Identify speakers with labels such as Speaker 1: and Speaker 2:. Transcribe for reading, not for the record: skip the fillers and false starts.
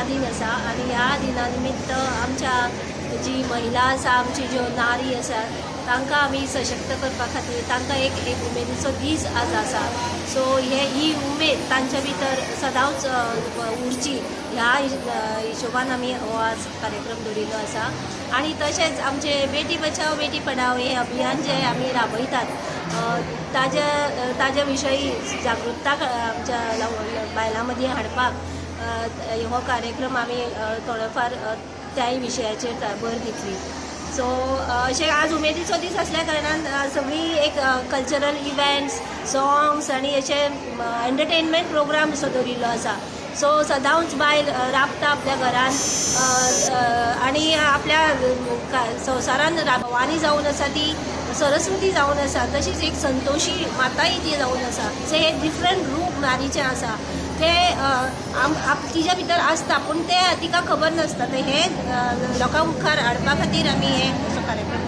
Speaker 1: दिन आसा आनी ह्या दिना निमित्त आमच्या जी महिला आसा आमची ज्यो नारी आसा तांकां आमी सशक्त करपा खातीर तांकां एक उमेदीचो दीस आज आसा. सो ही उमेद तांच्या भितर सदांच उरची ह्या हिशोबान आमी हो आज कार्यक्रम दवरिल्लो आसा. आनी तशेंच आमचे बेटी बचाव बेटी पढाव हे अभियान जे आमी राबयतात ताज्या विशयी जागृतता आमच्या बायलां मदीं हाडपाक हो कार्यक्रम आमी थोडोफार त्याय विशयाचेर भर दितली. सो अशें आज उमेदीचो दीस आसल्या कारणान सगळी एक कल्चरल इव्हेंट्स सॉंग्स आनी अशे एंटरटेनमेंट प्रोग्राम असो दवरिल्लो आसा. सो सदांच बायल राबता आपल्या घरान आनी आपल्या संवसारान भवानी जावन आसा ती सरस्वती जावन आसा तशीच एक संतोशी माताय ती जावन आसा. सो हे डिफरंट रूप नारीचें आसा ते तिच्या भितर आसता पूण ते तिका खबर नासता. हे लोकां मुखार हाडपा खातीर आमी हे असो कार्यक्रम